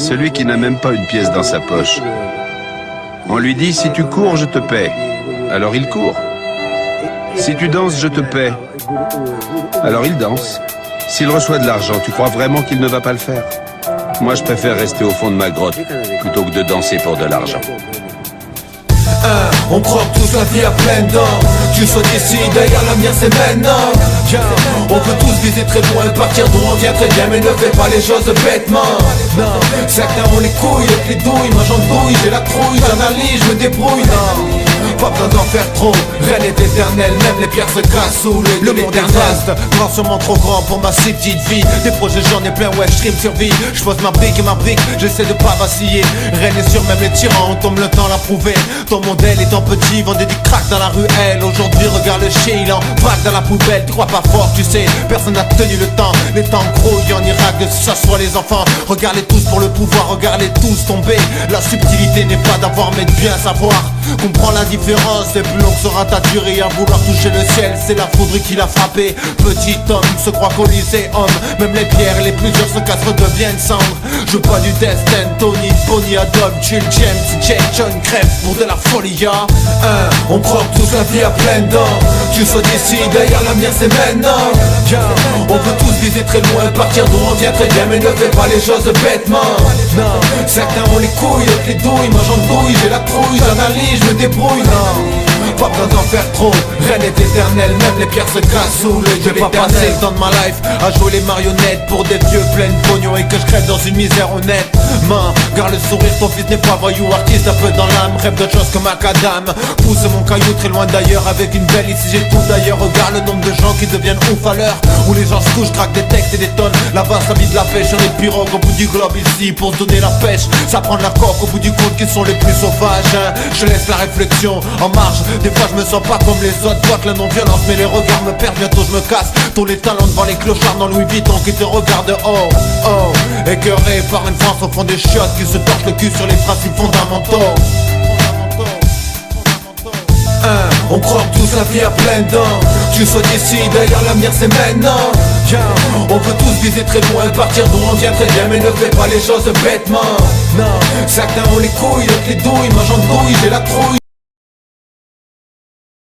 Celui qui n'a même pas une pièce dans sa poche. On lui dit, si tu cours, je te paie. Alors il court. Si tu danses, je te paie. Alors il danse. S'il reçoit de l'argent, tu crois vraiment qu'il ne va pas le faire? Moi, je préfère rester au fond de ma grotte plutôt que de danser pour de l'argent. On croque tous la vie à pleines dents. Tu sois d'ici, d'ailleurs l'avenir c'est maintenant. On peut tous viser très loin, partir d'où on vient très bien, mais ne fais pas les choses bêtement. Non, certains ont les couilles, avec les douilles, moi j'en douille, j'ai la trouille, j'analyse, je me débrouille. Non, pas besoin d'en faire trop, rien n'est éternel, même les pierres se cassent sous le monde est vaste, grand sûrement trop grand pour ma si petite vie. Des projets j'en ai plein, ouais, je stream survie. Je pose ma brique et ma brique, j'essaie de pas vaciller. Rien n'est sûr, même les tyrans, on tombe le temps l'a prouvé. Ton modèle étant petit, vendait du crack dans la ruelle. Aujourd'hui regarde le chien, il en braque dans la poubelle. Tu crois pas fort, tu sais, personne n'a tenu le temps. Les temps grouillent en Irak, de ça soit les enfants. Regarde-les tous pour le pouvoir, regarde-les tous tomber. La subtilité n'est pas d'avoir mais de bien savoir. Comprends la différence, c'est plus long que sera ta durée. À vouloir toucher le ciel, c'est la foudre qui l'a frappé. Petit homme se croit colisée homme. Même les pierres les plus dures se cassent, redeviennent cendres. Je pas du destin, Tony, Bonnie, Adolf, Jill, James, Jake, John, crève pour de la folie, ya. On croque tous la vie à pleines dents. Tu sois d'ici, d'ailleurs l'avenir c'est maintenant. On peut tous viser très loin, partir d'où on vient très bien, mais ne fais pas les choses bêtement. Non, certains ont les couilles, d'autres les douilles, moi j'en douille, j'ai la trouille, j'analyse, je me débrouille. Non, pas besoin d'en faire trop, rien n'est éternel, même les pierres se cassent sous le jeu. J'ai pas passé le temps de ma life à jouer les marionnettes pour des vieux pleins de pognon et que je crève dans une misère honnête. Man, garde le sourire, ton fils n'est pas voyou, artiste un peu dans l'âme, rêve d'autre chose que macadam. Pousse mon caillou très loin d'ailleurs avec une belle ici j'ai tout d'ailleurs. Regarde le nombre de gens qui deviennent ouf à l'heure où les gens se couchent, craquent des textes et des tonnes. Là-bas ça vit de la pêche, on est pirogues au bout du globe ici pour se donner la pêche. Ça prend de la coque au bout du compte qui sont les plus sauvages, hein. Je laisse la réflexion en marge, des fois je me sens pas comme les autres. Vois que la non-violence mais les regards me perdent, bientôt je me casse. Tous les talents devant les clochards dans Louis Vuitton qui te regardent oh, oh. Écœuré par une France au fond des chiottes qui se torche le cul sur les principes fondamentaux. On croque tous la vie à pleines dents. Tu sois d'ici, d'ailleurs l'avenir c'est maintenant. On peut tous viser très loin, partir d'où on vient très bien, mais ne fais pas les choses bêtement. Non, certains ont les couilles, d'autres les douilles, moi j'en douille, j'ai la trouille.